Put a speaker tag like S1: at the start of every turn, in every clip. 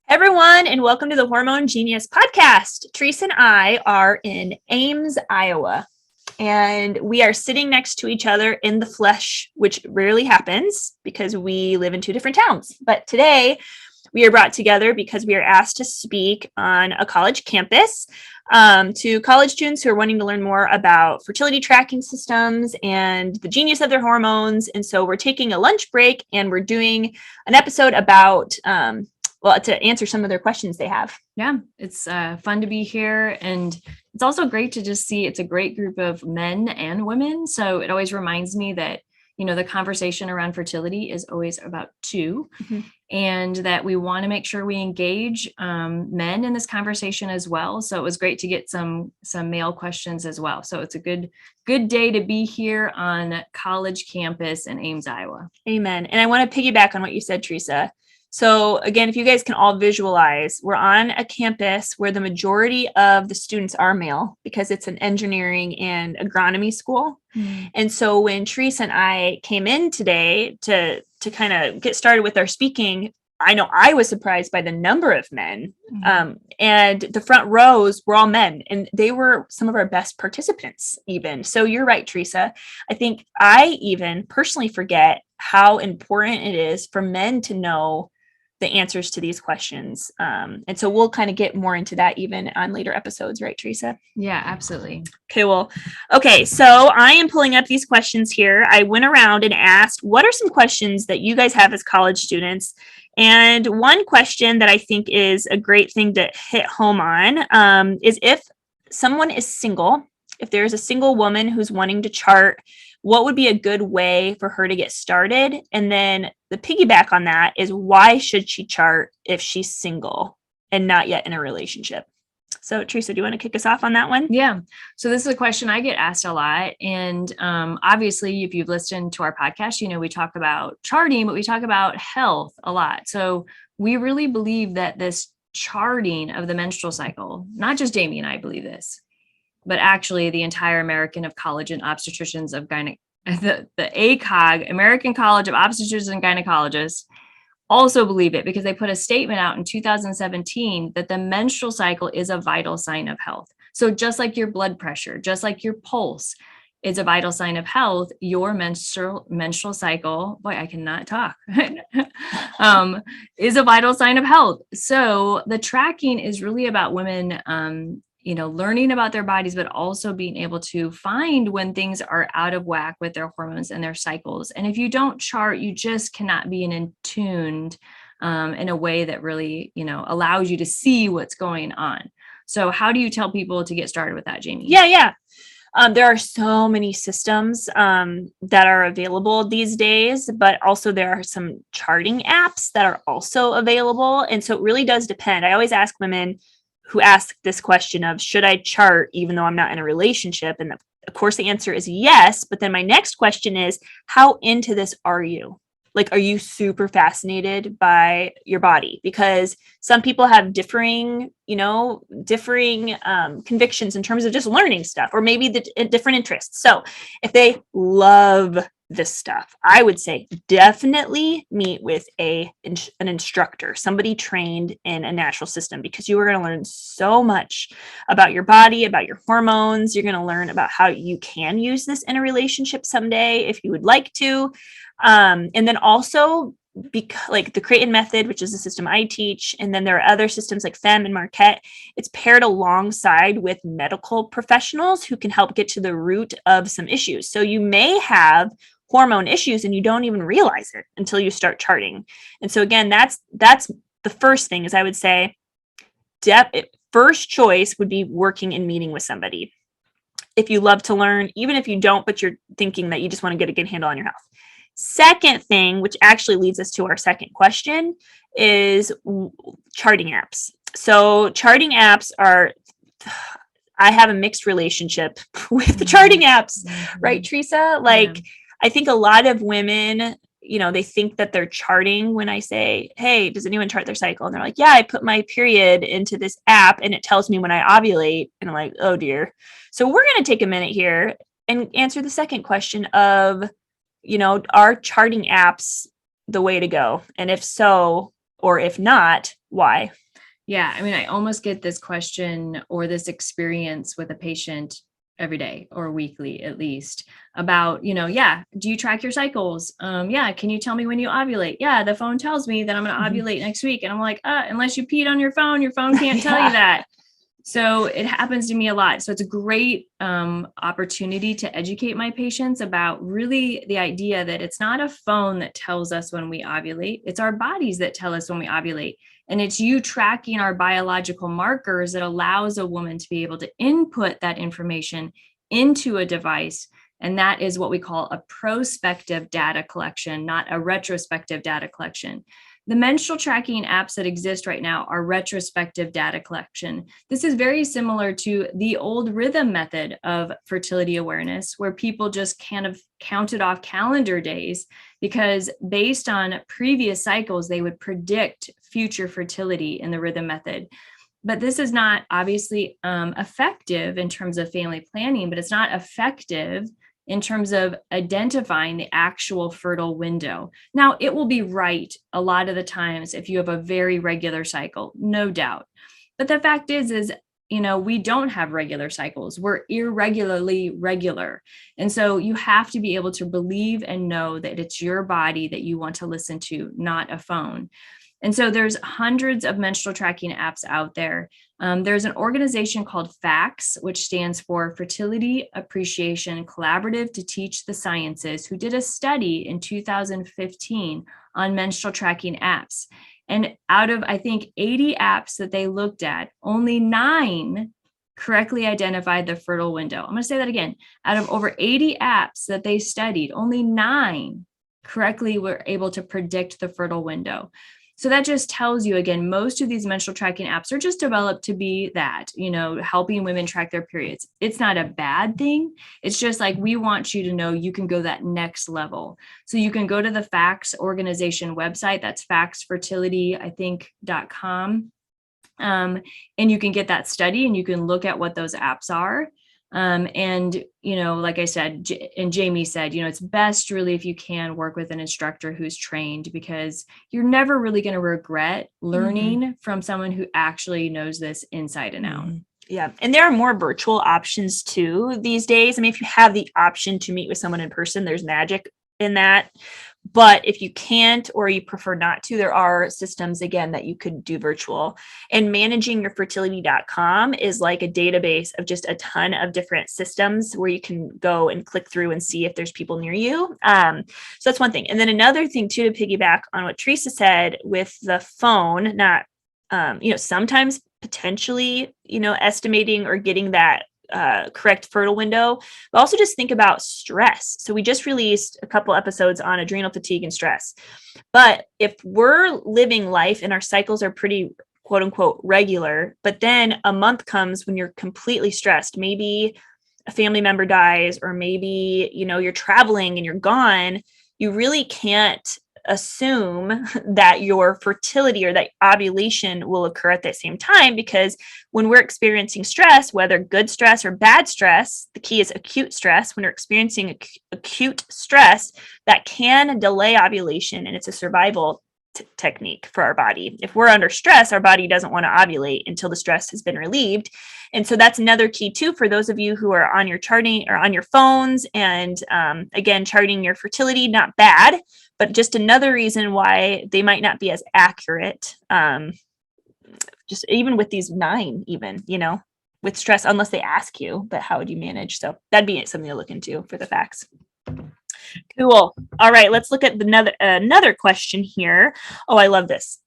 S1: Everyone, and welcome to the Hormone Genius podcast. Teresa and I are in Ames, Iowa, and we are sitting next to each other in the flesh, which rarely happens because we live in two different towns. But today we are brought together because we are asked to speak on a college campus to college students who are wanting to learn more about fertility tracking systems and the genius of their hormones. And so we're taking a lunch break and we're doing an episode about to answer some of their questions they have.
S2: Yeah, it's fun to be here. And it's also great to just see it's a great group of men and women. So it always reminds me that, the conversation around fertility is always about two, and that we want to make sure we engage men in this conversation as well. So it was great to get some male questions as well. So it's a good day to be here on college campus in Ames, Iowa.
S1: Amen. And I want to piggyback on what you said, Teresa. So again, if you guys can all visualize, we're on a campus where the majority of the students are male because it's an engineering and agronomy school. And so when Teresa and I came in today to kind of get started with our speaking, I know I was surprised by the number of men. And the front rows were all men, and they were some of our best participants even. So you're right, Teresa. I think I even personally forget how important it is for men to know the answers to these questions. And so we'll kind of get more into that even on later episodes, right, Teresa?
S2: Yeah, absolutely.
S1: Okay, so I am pulling up these questions here. I went around and asked, what are some questions that you guys have as college students? And one question that I think is a great thing to hit home on is if someone is single, if there's a single woman who's wanting to chart, what would be a good way for her to get started? And then the piggyback on that is, why should she chart if she's single and not yet in a relationship? So Teresa, do you want to kick us off on that one?
S2: Yeah. So this is a question I get asked a lot. And obviously, if you've listened to our podcast, we talk about charting, but we talk about health a lot. So we really believe that this charting of the menstrual cycle, not just Jamie and I believe this, but actually the entire American of College and Obstetricians of the ACOG, American College of Obstetricians and Gynecologists, also believe it because they put a statement out in 2017 that the menstrual cycle is a vital sign of health. So just like your blood pressure, just like your pulse is a vital sign of health, your menstrual cycle, boy, I cannot talk, is a vital sign of health. So the tracking is really about women learning about their bodies, but also being able to find when things are out of whack with their hormones and their cycles. And if you don't chart, you just cannot be in tuned in a way that really, allows you to see what's going on. So how do you tell people to get started with that, Jamie?
S1: Yeah. There are so many systems that are available these days, but also there are some charting apps that are also available. And so it really does depend. I always ask women who ask this question of, should I chart even though I'm not in a relationship? And of course the answer is yes. But then my next question is, how into this are you? Like, are you super fascinated by your body? Because some people have differing convictions in terms of just learning stuff, or maybe the different interests. So if they love this stuff, I would say definitely meet with an instructor, somebody trained in a natural system, because you are going to learn so much about your body, about your hormones. You're going to learn about how you can use this in a relationship someday if you would like to. And then also, like the Creighton method, which is the system I teach, and then there are other systems like FEM and Marquette. It's paired alongside with medical professionals who can help get to the root of some issues. So you may have hormone issues and you don't even realize it until you start charting. And so again, that's the first thing, is I would say first choice would be working and meeting with somebody. If you love to learn, even if you don't, but you're thinking that you just want to get a good handle on your health. Second thing, which actually leads us to our second question, is charting apps. So charting apps I have a mixed relationship with the charting apps, right, Teresa? I think a lot of women, they think that they're charting when I say, hey, does anyone chart their cycle? And they're like, yeah, I put my period into this app and it tells me when I ovulate. And I'm like, oh dear. So we're going to take a minute here and answer the second question of, are charting apps the way to go? And if so, Or if not, why?
S2: Yeah. I mean, I almost get this question or this experience with a patient every day or weekly at least about, yeah, do you track your cycles? Yeah. Can you tell me when you ovulate? Yeah. The phone tells me that I'm going to ovulate next week. And I'm like, unless you peed on your phone can't tell you that. So it happens to me a lot. So it's a great opportunity to educate my patients about really the idea that it's not a phone that tells us when we ovulate. It's our bodies that tell us when we ovulate. And it's you tracking our biological markers that allows a woman to be able to input that information into a device. And that is what we call a prospective data collection, not a retrospective data collection. The menstrual tracking apps that exist right now are retrospective data collection. This is very similar to the old rhythm method of fertility awareness, where people just kind of counted off calendar days because based on previous cycles, they would predict future fertility in the rhythm method. But this is not obviously effective in terms of family planning, but it's not effective in terms of identifying the actual fertile window. Now, it will be right a lot of the times if you have a very regular cycle, no doubt. But the fact is, we don't have regular cycles. We're irregularly regular. And so you have to be able to believe and know that it's your body that you want to listen to, not a phone. And so there's hundreds of menstrual tracking apps out there. There's an organization called FACS, which stands for Fertility Appreciation Collaborative to Teach the Sciences, who did a study in 2015 on menstrual tracking apps. And out of, I think, 80 apps that they looked at, only 9 correctly identified the fertile window. I'm going to say that again. Out of over 80 apps that they studied, only 9 correctly were able to predict the fertile window. So that just tells you, again, most of these menstrual tracking apps are just developed to be that, helping women track their periods. It's not a bad thing. It's just like, we want you to know you can go that next level. So you can go to the FACS organization website. That's facsfertility.com. And you can get that study and you can look at what those apps are. And, like I said, and Jamie said, it's best really if you can work with an instructor who's trained, because you're never really going to regret learning from someone who actually knows this inside and out.
S1: Yeah. And there are more virtual options too these days. I mean, if you have the option to meet with someone in person, there's magic in that. But if you can't, or you prefer not to, there are systems, again, that you could do virtual. And managingyourfertility.com is like a database of just a ton of different systems where you can go and click through and see if there's people near you. So that's one thing. And then another thing too, to piggyback on what Teresa said with the phone, not, sometimes potentially, estimating or getting that correct fertile window, but also just think about stress. So we just released a couple episodes on adrenal fatigue and stress. But if we're living life and our cycles are pretty quote unquote regular, but then a month comes when you're completely stressed, maybe a family member dies, or maybe, you're traveling and you're gone, you really can't assume that your fertility or that ovulation will occur at the same time, because when we're experiencing stress, whether good stress or bad stress, the key is acute stress. When you're experiencing acute stress, that can delay ovulation, and it's a survival technique for our body. If we're under stress, our body doesn't want to ovulate until the stress has been relieved. And so that's another key too, for those of you who are on your charting or on your phones, and again, charting your fertility, not bad, but just another reason why they might not be as accurate. Just even with these 9, even, with stress, unless they ask you, but how would you manage? So that'd be something to look into for the facts. Cool. All right, let's look at another question here. Oh, I love this.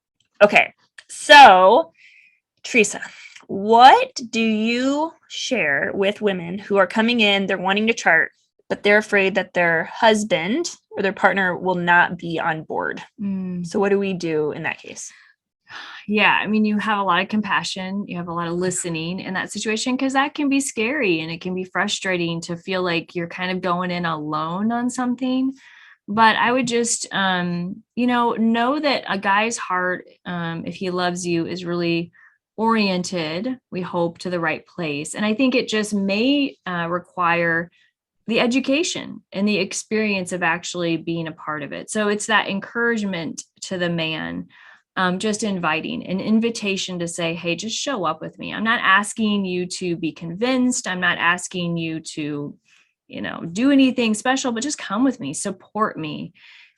S1: Okay, so Teresa, what do you share with women who are coming in, they're wanting to chart, but they're afraid that their husband or their partner will not be on board? So what do we do in that case?
S2: Yeah, I mean, you have a lot of compassion, you have a lot of listening in that situation, because that can be scary and it can be frustrating to feel like you're kind of going in alone on something. But I would just, know that a guy's heart, if he loves you, is really oriented, we hope, to the right place. And I think it just may require the education and the experience of actually being a part of it. So it's that encouragement to the man. just inviting, an invitation to say, hey, just show up with me. I'm not asking you to be convinced. I'm not asking you to, do anything special, but just come with me, support me.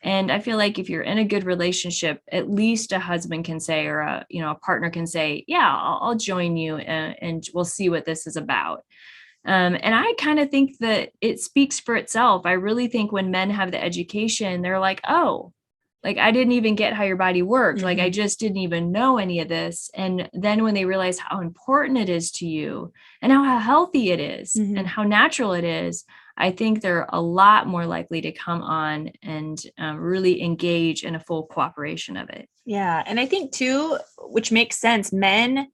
S2: And I feel like if you're in a good relationship, at least a husband can say, or a partner can say, yeah, I'll join you, and we'll see what this is about. And I kind of think that it speaks for itself. I really think when men have the education, they're like, oh, like I didn't even get how your body worked. Like I just didn't even know any of this. And then when they realize how important it is to you and how healthy it is and how natural it is, I think they're a lot more likely to come on and really engage in a full cooperation of it.
S1: Yeah. And I think too, which makes sense, men,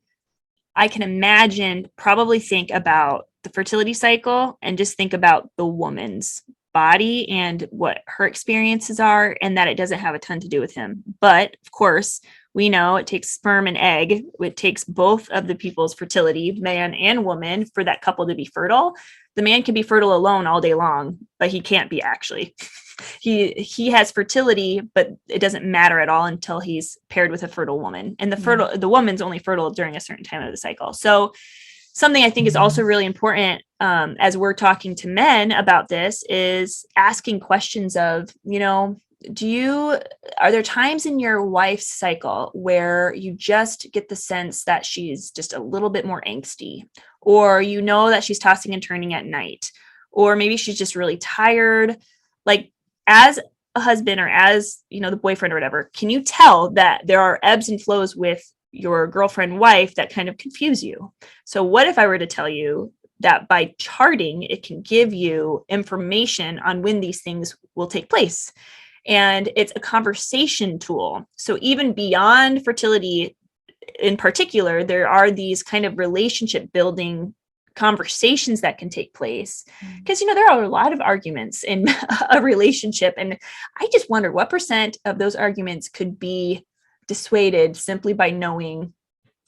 S1: I can imagine, probably think about the fertility cycle and just think about the woman's body and what her experiences are, and that it doesn't have a ton to do with him. But of course, we know it takes sperm and egg. It takes both of the people's fertility, man and woman, for that couple to be fertile. The man can be fertile alone all day long, but he can't be actually. He has fertility, but it doesn't matter at all until he's paired with a fertile woman. And the woman's only fertile during a certain time of the cycle. So something I think is also really important as we're talking to men about this is asking questions of, are there times in your wife's cycle where you just get the sense that she's just a little bit more angsty, or that she's tossing and turning at night, or maybe she's just really tired? Like, as a husband or as, the boyfriend or whatever, can you tell that there are ebbs and flows with your girlfriend, wife that kind of confuse you? So what if I were to tell you that by charting, it can give you information on when these things will take place? And it's a conversation tool. So even beyond fertility in particular, there are these kind of relationship building conversations that can take place, because there are a lot of arguments in a relationship, and I just wonder what % of those arguments could be dissuaded simply by knowing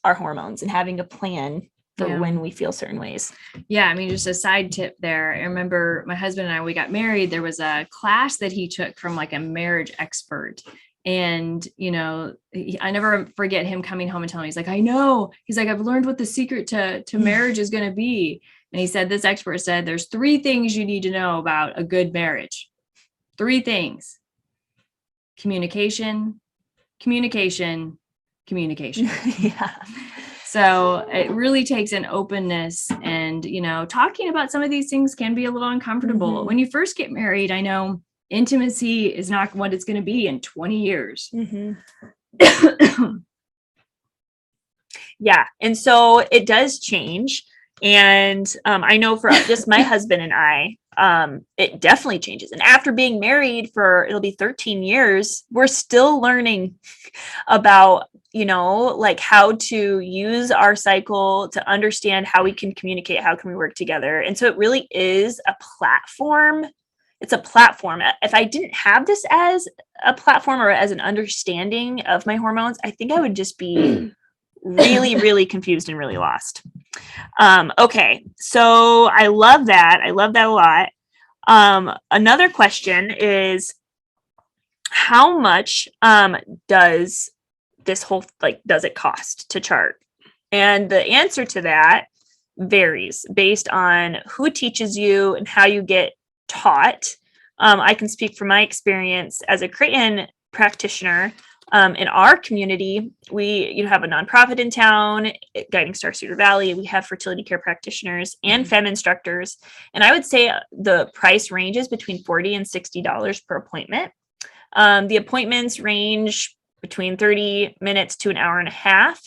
S1: our hormones and having a plan for when we feel certain ways.
S2: Yeah. I mean, just a side tip there. I remember my husband and I, we got married. There was a class that he took from like a marriage expert. And, I never forget him coming home and telling me, he's like, I know. He's like, I've learned what the secret to marriage is going to be. And he said, this expert said, there's 3 things you need to know about a good marriage. 3 things: communication, communication, communication.
S1: Yeah.
S2: So it really takes an openness, and, talking about some of these things can be a little uncomfortable. When you first get married, I know intimacy is not what it's going to be in 20 years.
S1: Yeah. And so it does change. And I know for just my husband and I, it definitely changes. And after being married it'll be 13 years, we're still learning about, like how to use our cycle to understand how we can communicate, how can we work together. And so it really is a platform. It's a platform. If I didn't have this as a platform or as an understanding of my hormones, I think I would just be really, really confused and really lost. Okay. So I love that. I love that a lot. Another question is, how much does this whole, does it cost to chart? And the answer to that varies based on who teaches you and how you get taught. I can speak from my experience as a Creighton practitioner. In our community, we have a nonprofit in town, Guiding Star Cedar Valley. We have fertility care practitioners and fem instructors. And I would say the price ranges between $40 and $60 per appointment. The appointments range between 30 minutes to an hour and a half.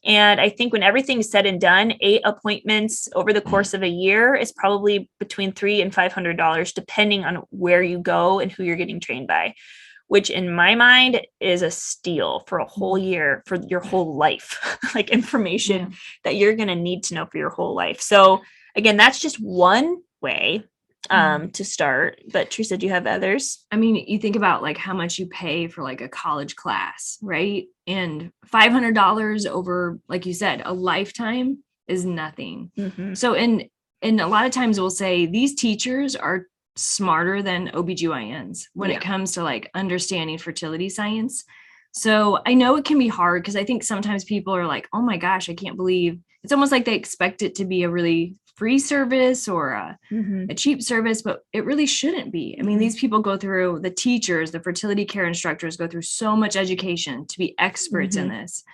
S1: And I think when everything's said and done, 8 appointments over the course of a year is probably between $300 and $500, depending on where you go and who you're getting trained by, which in my mind is a steal for a whole year, for your whole life, like information that you're going to need to know for your whole life. So again, that's just one way to start. But Teresa, do you have others?
S2: I mean, you think about like how much you pay for like a college class, right? And $500 over, like you said, a lifetime is nothing. So, and a lot of times we'll say these teachers are smarter than OBGYNs when it comes to like understanding fertility science. So I know it can be hard because I think sometimes people are like, oh my gosh, I can't believe it's almost like they expect it to be a really free service or a cheap service, but it really shouldn't be. I mean, these people go through, the teachers, the fertility care instructors go through so much education to be experts in this.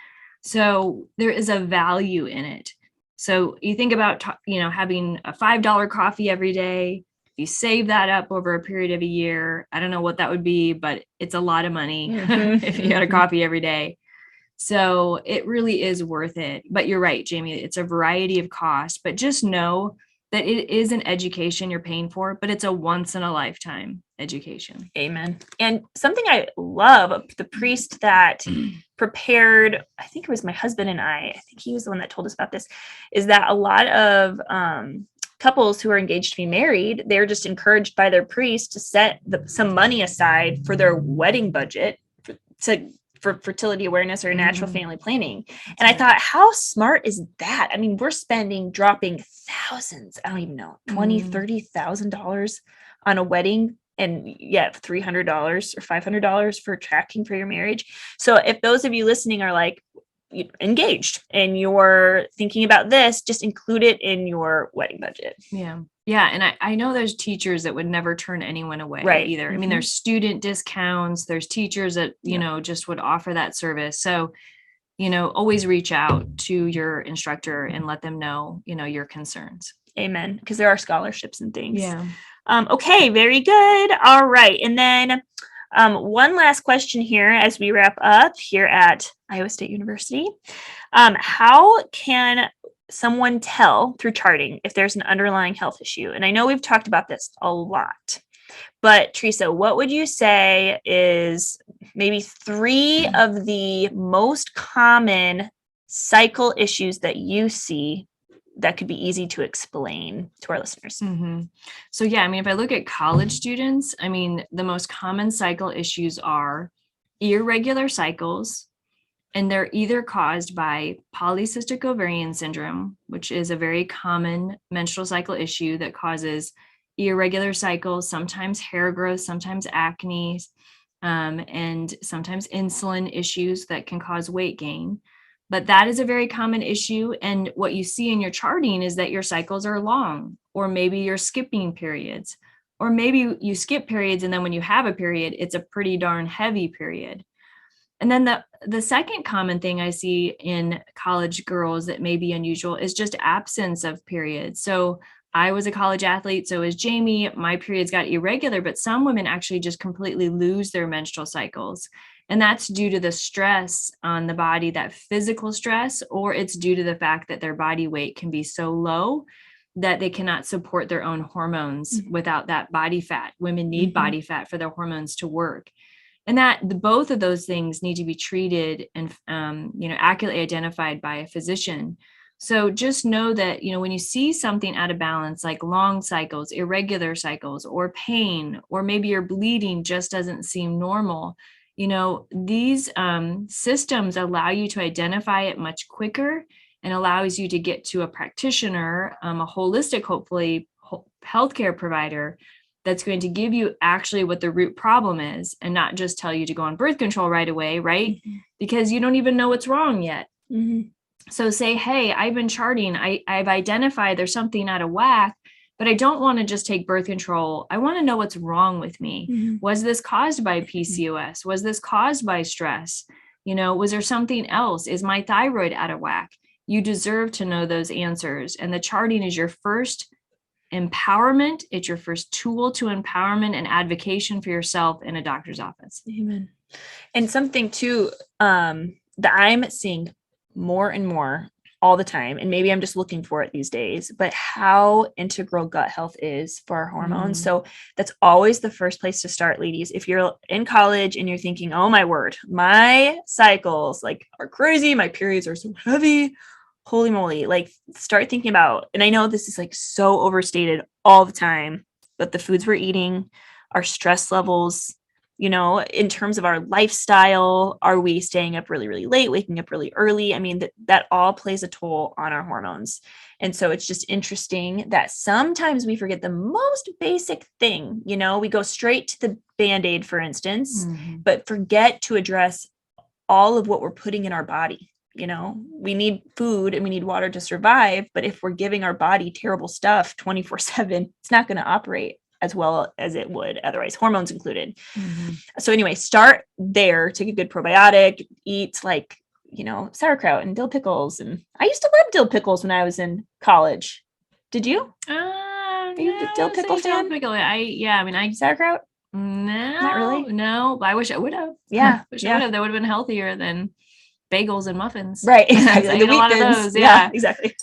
S2: So there is a value in it. So you think about, having a $5 coffee every day. You save that up over a period of a year. I don't know what that would be, but it's a lot of money if you had a coffee every day. So it really is worth it. But you're right, Jamie, it's a variety of costs, but just know that it is an education you're paying for, but it's a once in a lifetime education.
S1: Amen. And something I love, the priest that prepared, I think it was my husband and I think he was the one that told us about this, is that a lot of couples who are engaged to be married, they're just encouraged by their priest to set some money aside for their wedding budget for fertility awareness or natural family planning. And I thought, how smart is that? I mean, we're dropping thousands, I don't even know, $20,000, $30,000 on a wedding, and yet $300 or $500 for tracking for your marriage. So if those of you listening are like engaged and you're thinking about this, just include it in your wedding budget.
S2: Yeah. And I know there's teachers that would never turn anyone away either. I mean, there's student discounts, there's teachers that, just would offer that service. So, always reach out to your instructor and let them know, your concerns.
S1: Amen. Because there are scholarships and things. Okay, very good. All right. And then one last question here as we wrap up here at Iowa State University. How can someone tell through charting if there's an underlying health issue? And I know we've talked about this a lot, but Teresa, what would you say is maybe 3 of the most common cycle issues that you see that could be easy to explain to our listeners?
S2: So yeah, I mean, if I look at college students, I mean, the most common cycle issues are irregular cycles, and they're either caused by polycystic ovarian syndrome, which is a very common menstrual cycle issue that causes irregular cycles, sometimes hair growth, sometimes acne, and sometimes insulin issues that can cause weight gain. But that is a very common issue. And what you see in your charting is that your cycles are long, or maybe you're skipping periods, or maybe you skip periods, and then when you have a period, it's a pretty darn heavy period. And then the second common thing I see in college girls that may be unusual is just absence of periods. So I was a college athlete, so is Jamie. My periods got irregular, but some women actually just completely lose their menstrual cycles. And that's due to the stress on the body, that physical stress, or it's due to the fact that their body weight can be so low that they cannot support their own hormones without that body fat. Women need body fat for their hormones to work. And both of those things need to be treated and, accurately identified by a physician. So just know that, when you see something out of balance, like long cycles, irregular cycles, or pain, or maybe your bleeding just doesn't seem normal, these systems allow you to identify it much quicker and allows you to get to a practitioner, a holistic, hopefully, healthcare provider that's going to give you actually what the root problem is and not just tell you to go on birth control right away, right? Because you don't even know what's wrong yet. So say, hey, I've been charting. I've identified there's something out of whack, but I don't want to just take birth control. I want to know what's wrong with me. Was this caused by PCOS? Was this caused by stress? Was there something else? Is my thyroid out of whack? You deserve to know those answers. And the charting is your first empowerment. It's your first tool to empowerment and advocacy for yourself in a doctor's office.
S1: Amen. And something too, that I'm seeing more and more all the time, and maybe I'm just looking for it these days, but how integral gut health is for our hormones. So that's always the first place to start, ladies. If you're in college and you're thinking, oh my word, my cycles are crazy, my periods are so heavy, holy moly, start thinking about, and I know this is so overstated all the time, but the foods we're eating, our stress levels, in terms of our lifestyle, are we staying up really, really late, waking up really early? I mean, that all plays a toll on our hormones. And so it's just interesting that sometimes we forget the most basic thing, we go straight to the Band-Aid, for instance, but forget to address all of what we're putting in our body. You know, we need food and we need water to survive. But if we're giving our body terrible stuff 24/7, it's not going to operate as well as it would otherwise, hormones included. So anyway, start there, take a good probiotic, eat like, sauerkraut and dill pickles. And I used to love dill pickles when I was in college. Did you? Are you a dill pickle fan?
S2: I
S1: Sauerkraut?
S2: No,
S1: Not really.
S2: No, I wish I would have.
S1: Yeah.
S2: I would have. That would have been healthier than bagels and muffins.
S1: Right. Exactly.
S2: The wheat thins. Yeah,
S1: exactly.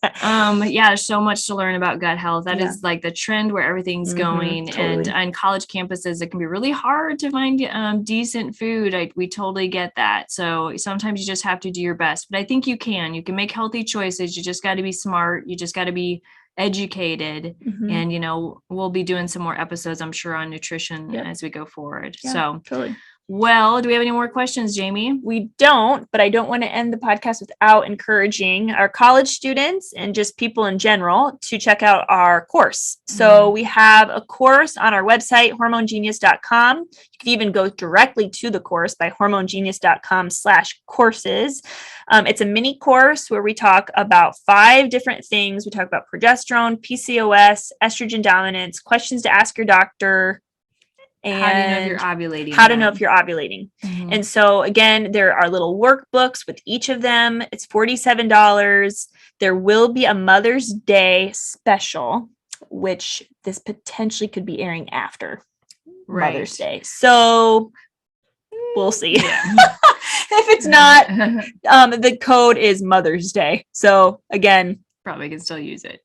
S2: There's so much to learn about gut health. That is like the trend where everything's going.
S1: Totally.
S2: And on college campuses, it can be really hard to find decent food. We totally get that. So sometimes you just have to do your best, but I think you can make healthy choices. You just got to be smart. You just got to be educated. And, we'll be doing some more episodes, I'm sure, on nutrition as we go forward.
S1: Yeah,
S2: so
S1: totally.
S2: Well, do we have any more questions, Jamie?
S1: We don't, but I don't want to end the podcast without encouraging our college students and just people in general to check out our course. So we have a course on our website, hormonegenius.com. You can even go directly to the course by hormonegenius.com/courses. It's a mini course where we talk about 5 different things. We talk about progesterone, PCOS, estrogen dominance, questions to ask your doctor, and
S2: how do you know if you're ovulating?
S1: How to know if you're ovulating. And so again, there are little workbooks with each of them. It's $47. There will be a Mother's Day special, which this potentially could be airing after Mother's Day. So we'll see. If it's not, the code is Mother's Day. So again,
S2: probably can still use it.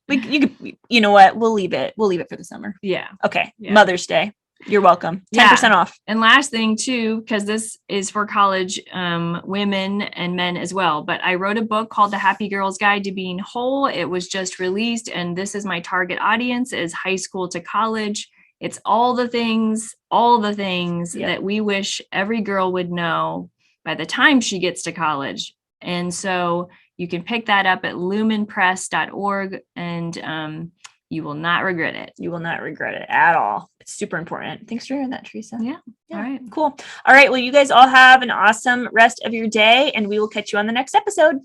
S1: You know what? We'll leave it for the summer.
S2: Yeah.
S1: Okay. Yeah. Mother's Day. You're welcome. 10% off.
S2: And last thing too, because this is for college women and men as well. But I wrote a book called The Happy Girl's Guide to Being Whole. It was just released, and this is my target audience is high school to college. It's all the things that we wish every girl would know by the time she gets to college. And so you can pick that up at lumenpress.org, and you will not regret it.
S1: You will not regret it at all. It's super important. Thanks for hearing that, Teresa.
S2: Yeah. All right.
S1: Cool. All right. Well, you guys all have an awesome rest of your day, and we will catch you on the next episode.